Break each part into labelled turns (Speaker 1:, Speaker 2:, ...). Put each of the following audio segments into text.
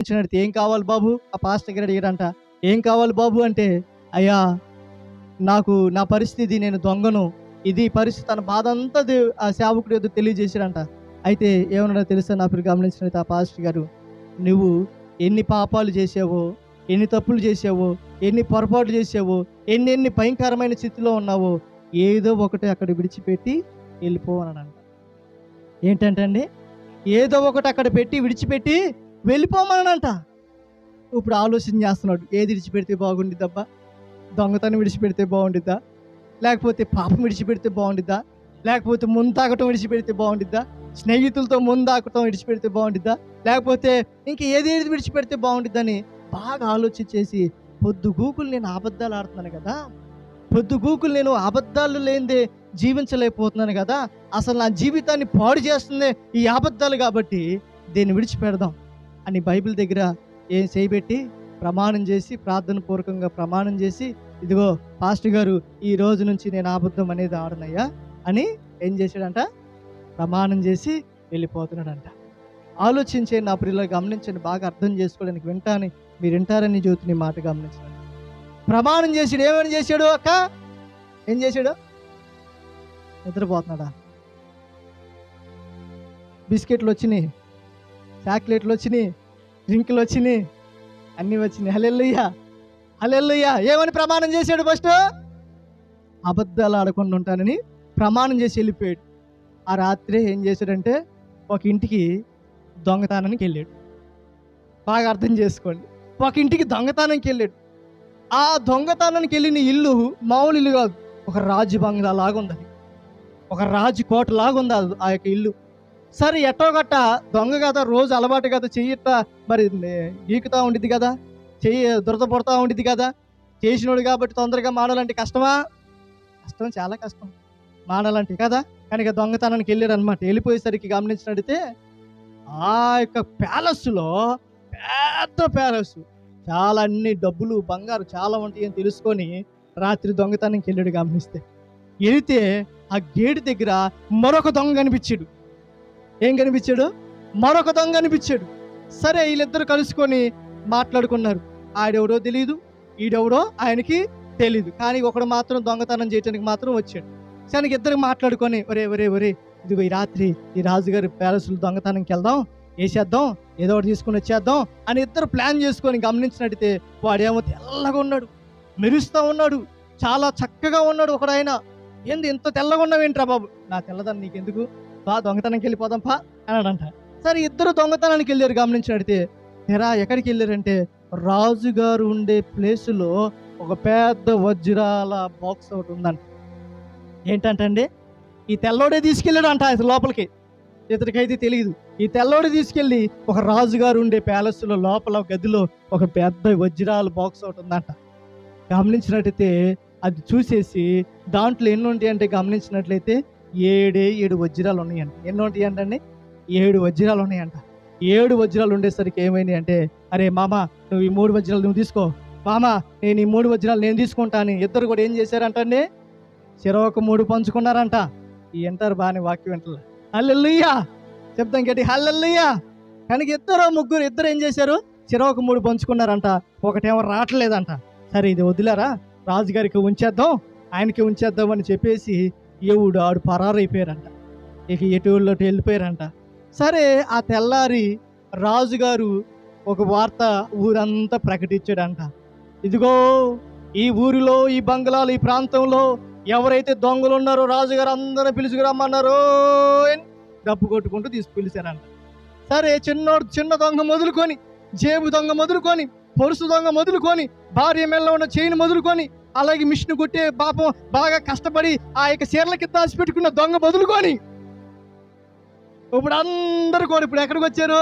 Speaker 1: ఏం కావాలి బాబు? ఆ పాస్టర్ గారు అడిగారంట. ఏం కావాలి బాబు అంటే, అయ్యా నాకు నా పరిస్థితి, నేను దొంగను, ఇది పరిస్థితి, తన బాధ అంతా ఆ సేవకుడు ఏదో తెలియజేశాడంట. అయితే ఏమన్నాడో తెలుసా నా ప్రియ గమనించినట్టు ఆ పాస్టర్ గారు, నువ్వు ఎన్ని పాపాలు చేసావో, ఎన్ని తప్పులు చేసావో, ఎన్ని పొరపాట్లు చేసావో, ఎన్ని భయంకరమైన స్థితిలో ఉన్నావో, ఏదో ఒకటి అక్కడ విడిచిపెట్టి వెళ్ళిపో అన్నాడంట. ఏంటంటే అండి, ఏదో ఒకటి అక్కడ పెట్టి విడిచిపెట్టి వెళ్ళిపోమనంట. ఇప్పుడు ఆలోచన చేస్తున్నాడు, ఏది విడిచిపెడితే బాగుండిద్దబ్బా? దొంగతనం విడిచిపెడితే బాగుండిద్దా? లేకపోతే పాపం విడిచిపెడితే బాగుండిద్దా? లేకపోతే ముందాకటం విడిచిపెడితే బాగుండిద్దా? స్నేహితులతో ముందాకటం విడిచిపెడితే బాగుండిద్దా? లేకపోతే ఇంక ఏది విడిచిపెడితే బాగుండిద్దని బాగా ఆలోచించేసి, పొద్దుగూకులు నేను అబద్ధాలు ఆడుతున్నాను కదా, పొద్దుగూకులు నేను అబద్ధాలు లేనిదే జీవించలేకపోతున్నాను కదా, అసలు నా జీవితాన్ని పాడు చేస్తుంది ఈ అబద్ధాలు, కాబట్టి దీన్ని విడిచిపెడదాం అని బైబిల్ దగ్గర ఏం చేయబెట్టి ప్రమాణం చేసి, ప్రార్థన పూర్వకంగా ప్రమాణం చేసి, ఇదిగో పాస్టర్ గారు ఈ రోజు నుంచి నేను అబద్ధం అనేది ఆడనయ్యా అని ఏం చేశాడంట, ప్రమాణం చేసి వెళ్ళిపోతున్నాడంట. ఆలోచించే నా ప్రియులు గమనించండి, బాగా అర్థం చేసుకోవడానికి మీరు వింటారని జ్యోతిని మాట గమనించండి. ప్రమాణం చేసాడు, ఏమని చేశాడు అక్క? ఏం చేశాడు? నిద్రపోతున్నాడా? బిస్కెట్లు వచ్చినాయి, చాక్లెట్లు వచ్చినాయి, డ్రింకులు వచ్చినాయి, అన్నీ వచ్చినాయి. హల్లెలూయా, హల్లెలూయా. ఏమని ప్రమాణం చేశాడు? ఫస్ట్ అబద్ధాలు ఆడకుండా ఉంటానని ప్రమాణం చేసి వెళ్ళిపోయాడు. ఆ రాత్రి ఏం చేశాడంటే ఒక ఇంటికి దొంగతనానికి వెళ్ళాడు. బాగా అర్థం చేసుకోండి, ఒక ఇంటికి దొంగతనానికి వెళ్ళాడు. ఆ దొంగతనానికి వెళ్ళిన ఇల్లు మామూలు ఇల్లు కాదు, ఒక రాజు బంగ్లా లాగా ఉంది, అది ఒక రాజు కోట లాగా ఉంది ఆ యొక్క ఇల్లు. సరే ఎట్టో గట్ట దొంగ కదా, రోజు అలవాటు కదా, చెయ్యట మరి గీకుతూ ఉండిద్ది కదా, చెయ్యి దురద పడుతూ ఉండిద్ది కదా, చేసినోడు కాబట్టి తొందరగా మాడాలంటే కష్టమా? కష్టం, చాలా కష్టం మాడాలంటే కదా. కనుక దొంగతనానికి వెళ్ళాడు అనమాట. వెళ్ళిపోయేసరికి గమనించినట్టయితే ఆ యొక్క ప్యాలెస్లో, పెద్ద ప్యాలెస్, చాలా అన్ని డబ్బులు బంగారు చాలా ఉంటాయి అని తెలుసుకొని రాత్రి దొంగతనానికి వెళ్ళాడు. గమనిస్తే వెళితే ఆ గేటు దగ్గర మరొక దొంగ కనిపించాడు. ఏం కనిపించాడు? మరొక దొంగ కనిపించాడు. సరే వీళ్ళిద్దరు కలుసుకొని మాట్లాడుకున్నారు. ఆడెవడో తెలియదు, ఈడెవడో ఆయనకి తెలీదు, కానీ ఒకడు మాత్రం దొంగతనం చేయడానికి మాత్రం వచ్చాడు. సరే ఇద్దరు మాట్లాడుకొని, ఒరే ఒరే ఒరే ఇదిగో ఈ రాత్రి ఈ రాజుగారి ప్యాలెస్లో దొంగతనంకి వెళ్దాం, వేసేద్దాం, ఏదో ఒకటి తీసుకుని వచ్చేద్దాం అని ఇద్దరు ప్లాన్ చేసుకొని గమనించినట్టయితే వాడేమో తెల్లగా ఉన్నాడు, మెరుస్తూ ఉన్నాడు, చాలా చక్కగా ఉన్నాడు. ఒకడు ఆయన, ఏంది ఇంత తెల్లగా ఉన్నావేంట్రా బాబు? నా తెల్లదాన్ని నీకెందుకు, బా దొంగతనానికి వెళ్ళిపోదాం పా అన్నాడంట. సరే ఇద్దరు దొంగతనానికి వెళ్ళారు. గమనించినట్టయితే తెరా ఎక్కడికి వెళ్ళారంటే రాజుగారు ఉండే ప్లేసులో ఒక పెద్ద వజ్రాల బాక్స్ ఒకటి ఉందంట. ఏంటంటే ఈ తెల్లోడే తీసుకెళ్ళాడు అంట అసలు లోపలికి, ఇతడికైతే తెలియదు. ఈ తెల్లోడే తీసుకెళ్ళి ఒక రాజుగారు ఉండే ప్యాలెస్లో లోపల గదిలో ఒక పెద్ద వజ్రాల బాక్స్ ఒకటి ఉందంట. గమనించినట్టయితే అది చూసేసి దాంట్లో ఎన్ని ఉంటాయి అంటే గమనించినట్లయితే 7 వజ్రాలు ఉన్నాయంట. ఎన్ని ఉంటాయి అంటే 7 వజ్రాలు ఉన్నాయంట. 7 వజ్రాలు ఉండేసరికి ఏమైంది అంటే, అరే మామ నువ్వు ఈ 3 వజ్రాలు నువ్వు తీసుకో, మామ నేను ఈ 3 వజ్రాలు నేను తీసుకుంటాను. ఇద్దరు కూడా ఏం చేశారంటే చెరొక 3 పంచుకున్నారంట. ఈ ఎంటారు బాగానే వాక్యం వెంటల హల్లెలూయా చెప్తాం గట్టి హల్లెలూయా. కనుక ఇద్దరు ఏం చేశారు? చెరొక 3 పంచుకున్నారంట. ఒకటేమో రావట్లేదంట. సరే ఇది వదిలేరా, రాజుగారికి ఉంచేద్దాం, ఆయనకి ఉంచేద్దాం అని చెప్పేసి ఆడు పరారైపోయారంట. ఇక ఎటులోకి వెళ్ళిపోయారంట. సరే ఆ తెల్లారి రాజుగారు ఒక వార్త ఊరంతా ప్రకటించాడంట. ఇదిగో ఈ ఊరిలో, ఈ బంగ్లాలో, ఈ ప్రాంతంలో ఎవరైతే దొంగలు ఉన్నారో రాజుగారు అందరూ పిలుచుకురమ్మన్నారో డబ్బు కొట్టుకుంటూ పిలిచారంట. సరే చిన్న దొంగ మొదలుకొని, జేబు దొంగ మొదలుకొని, పొరుసు దొంగ మొదలుకొని, భార్య మెల్ల ఉన్న చైన్ మొదలుకొని, అలాగే మిషన్ కొట్టే పాపం బాగా కష్టపడి ఆ యొక్క చీరలకి దాచి పెట్టుకున్న దొంగ మొదలుకొని ఇప్పుడు అందరు కూడా ఇప్పుడు ఎక్కడికి వచ్చారు?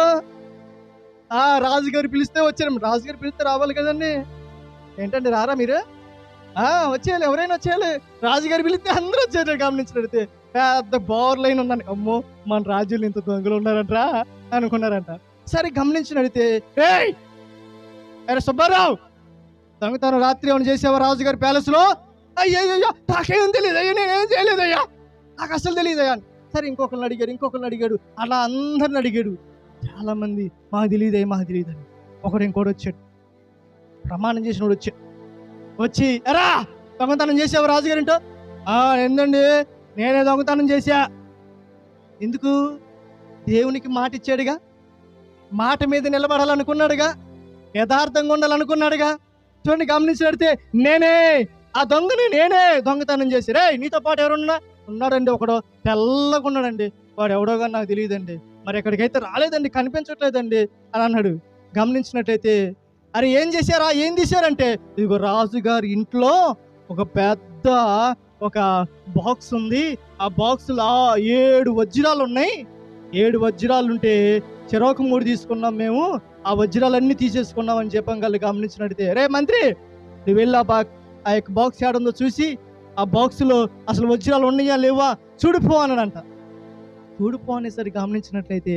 Speaker 1: రాజుగారు పిలిస్తే వచ్చారు. రాజుగారు పిలిస్తే రావాలి కదండి. ఏంటండి రారా మీరు? వచ్చేయాలి, ఎవరైనా వచ్చేయాలి. రాజుగారు పిలిస్తే అందరూ వచ్చారు. గమనించినట్టు పెద్ద బోర్ లైన్ ఉందని, అమ్మో మన రాజులు ఇంత దొంగలు ఉన్నారంటరా అనుకున్నారంట. సరే గమనించినడితే, అరే సుబ్బారావు దొంగతనం రాత్రి ఏమైనా చేసావా రాజుగారి ప్యాలెస్లో? అయ్యయ్యో నాకేం తెలియదు అయ్యా, నేనేం చేయలేదయ్యా, నాకు అసలు తెలియదయ్యా. సరే ఇంకొకరిని అడిగాడు, అలా అందరిని అడిగాడు. చాలా మంది మాకు తెలియదని. ఇంకోటి వచ్చాడు, ప్రమాణం చేసినోడు వచ్చాడు. వచ్చి ఎరా దొంగతనం చేసావు రాజుగారింటో? ఏందండి, నేనే దొంగతనం చేశా. ఎందుకు? దేవునికి మాట ఇచ్చాడుగా, మాట మీద నిలబడాలనుకున్నాడుగా, యథార్థంగా ఉండాలనుకున్నాడుగా. చూడండి, గమనించినడితే నేనే దొంగతనం చేసి. రే నీతో పాటు ఎవరున్నా ఉన్నాడండి, ఒకడు తెల్లగా ఉన్నాడండి, వాడు ఎవడో కానీ నాకు తెలియదండి, మరి ఎక్కడికైతే రాలేదండి, కనిపించట్లేదండి అని అన్నాడు. గమనించినట్లయితే అరే ఏం చేశారా, ఏం తీశారంటే, ఇదిగో రాజుగారి ఇంట్లో ఒక పెద్ద బాక్స్ ఉంది, ఆ బాక్స్లో 7 వజ్రాలు ఉన్నాయి. 7 వజ్రాలు ఉంటే చెరోకు 3 తీసుకున్నాం మేము, ఆ వజ్రాలన్నీ తీసేసుకున్నాం అని చెప్పాం. గమనించినట్టే, రే మంత్రి నువ్వు వెళ్ళి ఆ యొక్క బాక్స్ ఏడుందో చూసి ఆ బాక్స్లో అసలు వజ్రాలు ఉన్నాయా లేవా చూడిపో అన్నాడంట. చూడిపో అనేసరికి గమనించినట్లయితే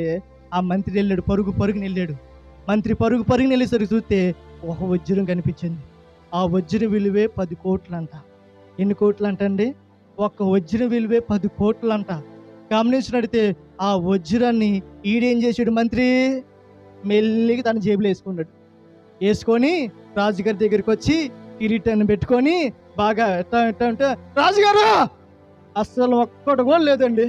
Speaker 1: ఆ మంత్రి వెళ్ళాడు, పరుగుని వెళ్ళాడు. మంత్రి పరుగుని వెళ్ళేసరికి చూస్తే ఒక వజ్రం కనిపించింది. ఆ వజ్రం విలువే 10 కోట్లు అంట. ఎన్ని కోట్లు అంటండి? ఒక్క వజ్రం విలువే 10 కోట్లు అంట. గమనించినట్టే ఆ వజ్రాన్ని ఈడేం చేసాడు, మంత్రి మెల్లిగా తన జేబులో వేసుకొని రాజుగారి దగ్గరికి వచ్చి కిరీటాన్ని పెట్టుకొని బాగా ఎట్లా అంటే, రాజుగారు అస్సలు ఒక్కటి కూడా లేదండి,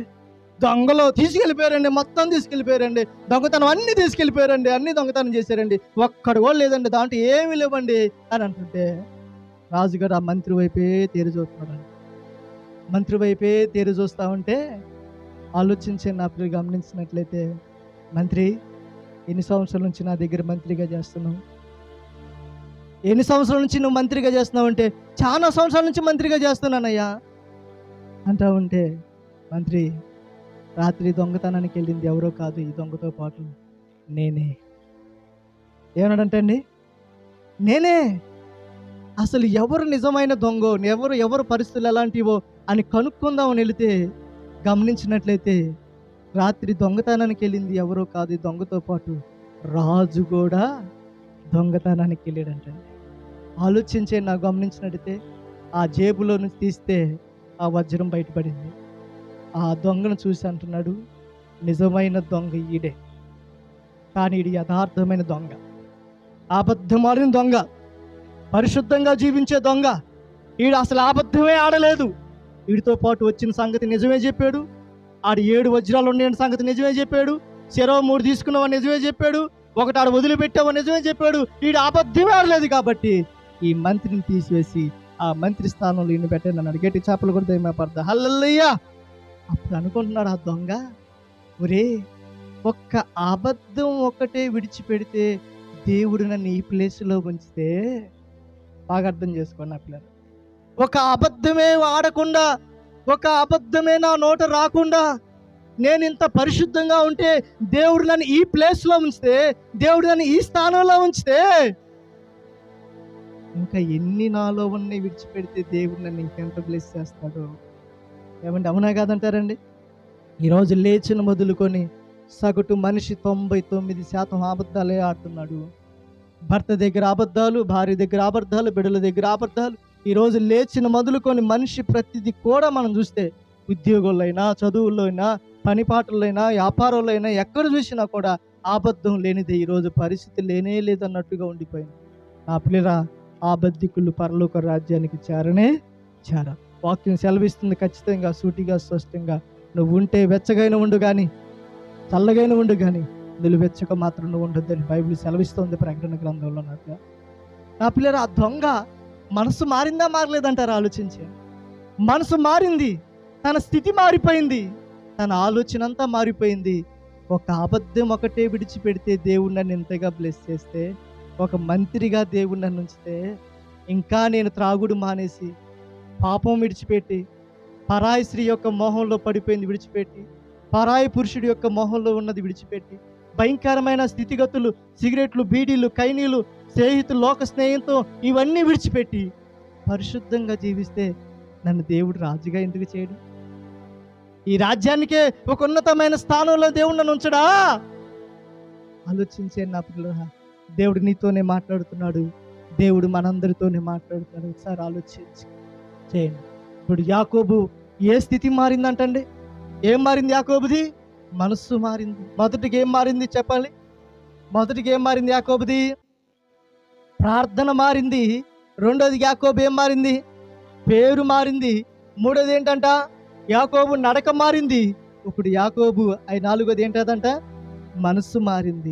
Speaker 1: దొంగలు తీసుకెళ్ళిపోయారండి, మొత్తం తీసుకెళ్ళిపోయారండి, దొంగతనం అన్ని తీసుకెళ్ళిపోయారండి, అన్ని దొంగతనం చేశారండి, ఒక్కడు కూడా లేదండి, దాంట్లో ఏమీ లేవండి అని అంటుంటే రాజుగారు ఆ మంత్రి వైపే తేరి చూస్తున్నాడు. మంత్రి వైపే తేరి చూస్తా ఉంటే ఆలోచించే నా పిల్లలు గమనించినట్లయితే, మంత్రి ఎన్ని సంవత్సరాల నుంచి నా దగ్గర మంత్రిగా చేస్తున్నావు? ఎన్ని సంవత్సరాల నుంచి నువ్వు మంత్రిగా చేస్తున్నావు అంటే, చాలా సంవత్సరాల నుంచి మంత్రిగా చేస్తున్నానయ్యా అంటా ఉంటే, మంత్రి రాత్రి దొంగతనానికి వెళ్ళింది ఎవరో కాదు, ఈ దొంగతో పాటు నేనే. ఏమన్నాడంటే అండి, నేనే. అసలు ఎవరు నిజమైన దొంగో, ఎవరు పరిస్థితులు ఎలాంటివో అని కనుక్కుందామని వెళితే గమనించినట్లయితే రాత్రి దొంగతనానికి వెళ్ళింది ఎవరో కాదు, ఈ దొంగతో పాటు రాజు కూడా దొంగతనానికి వెళ్ళాడంటండి. ఆలోచించే నాకు గమనించినట్టయితే ఆ జేబులో నుంచి తీస్తే ఆ వజ్రం బయటపడింది. ఆ దొంగను చూసి అంటున్నాడు, నిజమైన దొంగ ఈడే, కానీ ఈడు యథార్థమైన దొంగ, అబద్ధమాడిన దొంగ, పరిశుద్ధంగా జీవించే దొంగ. ఈడు అసలు అబద్ధమే ఆడలేదు. వీడితో పాటు వచ్చిన సంగతి నిజమే చెప్పాడు, ఆడు 7 వజ్రాలు ఉన్నాయని సంగతి నిజమే చెప్పాడు, చెరో 3 తీసుకున్నావని నిజమే చెప్పాడు, ఒకటి ఆడు వదిలిపెట్టావని నిజమే చెప్పాడు. వీడు అబద్ధమే ఆడలేదు. కాబట్టి ఈ మంత్రిని తీసివేసి ఆ మంత్రి స్థానంలో ఈయన పెట్టాను అన్నాడు. గట్టి చేపలు కూడా దయమపడతా, హల్లెలూయా. అప్పుడు అనుకుంటున్నాడు ఆ దొంగ, ఒరే ఒక్క అబద్ధం ఒకటే విడిచిపెడితే దేవుడు నన్ను ఈ ప్లేస్లో ఉంచితే, బాగా అర్థం చేసుకోండి ఆ పిల్లలు, ఒక అబద్ధమే ఆడకుండా, ఒక అబద్ధమే నా నోట రాకుండా నేను ఇంత పరిశుద్ధంగా ఉంటే, దేవుడు నన్ను ఈ ప్లేస్లో ఉంచితే, దేవుడు నన్ను ఈ స్థానంలో ఉంచితే, ఇంకా ఎన్ని నాలో ఉన్నాయి విడిచిపెడితే దేవుడు నన్ను ఇంకెంత బ్లెస్ చేస్తాడో. ఏమంటే అవునా కాదంటారండి? ఈరోజు లేచిన మొదలుకొని సగటు మనిషి 99% అబద్ధాలే ఆడుతున్నాడు. భర్త దగ్గర అబద్ధాలు, భార్య దగ్గర అబద్ధాలు, బిడ్డల దగ్గర అబద్ధాలు. ఈరోజు లేచిన మొదలుకొని మనిషి ప్రతిదీ కూడా మనం చూస్తే, ఉద్యోగుల్లో అయినా, చదువుల్లో అయినా, పనిపాటల్లో అయినా, వ్యాపారంలో అయినా, ఎక్కడ చూసినా కూడా అబద్ధం లేనిదే ఈరోజు పరిస్థితి లేనే లేదన్నట్టుగా ఉండిపోయింది. ఆ పిల్లరా, అబద్ధికులు పరలోక రాజ్యానికి చేరనే చేర. వాక్యం సెలవిస్తుంది ఖచ్చితంగా, సూటిగా, స్పష్టంగా, నువ్వు ఉంటే వెచ్చగైన ఉండు కానీ, చల్లగైన ఉండు కానీ, నిలువెచ్చక మాత్రం నువ్వు ఉండొద్దని బైబిల్ సెలవిస్తుంది ప్రకటన గ్రంథంలో. నా పిల్లరా, ఆ దొంగ మనసు మారిందా మారలేదంటారా? ఆలోచించే మనసు మారింది, తన స్థితి మారిపోయింది, తన ఆలోచన అంతా మారిపోయింది. ఒక అబద్ధం ఒకటే విడిచిపెడితే దేవుడు నన్ను ఎంతగా బ్లెస్ చేస్తే, ఒక మంత్రిగా దేవుడు నన్ను ఉంచితే, ఇంకా నేను త్రాగుడు మానేసి పాపం విడిచిపెట్టి, పరాయి స్త్రీ యొక్క మోహంలో పడిపోయింది విడిచిపెట్టి, పరాయి పురుషుడి యొక్క మోహంలో ఉన్నది విడిచిపెట్టి, భయంకరమైన స్థితిగతులు, సిగరెట్లు, బీడీలు, కైనీలు, స్నేహితులు, లోక స్నేహంతో ఇవన్నీ విడిచిపెట్టి పరిశుద్ధంగా జీవిస్తే నన్ను దేవుడు రాజుగా ఎందుకు చేయడు? ఈ రాజ్యానికే ఒక ఉన్నతమైన స్థానంలో దేవుడు నన్ను ఉంచడా? ఆలోచించే నా పిల్లరా, దేవుడు నీతోనే మాట్లాడుతున్నాడు, దేవుడు మనందరితోనే మాట్లాడుతున్నాడు. ఒకసారి ఆలోచించి చేయండి. ఇప్పుడు యాకోబు ఏ స్థితి మారిందంటండి? ఏం మారింది యాకోబుది? మనస్సు మారింది. మొదటికి ఏం మారింది చెప్పాలి? మొదటికి ఏం మారింది యాకోబుది? ప్రార్థన మారింది. రెండోది యాకోబు ఏం మారింది? పేరు మారింది. మూడోది ఏంటంట? యాకోబు నడక మారింది. ఇప్పుడు యాకోబు నాలుగోది ఏంటంట? మనసు మారింది.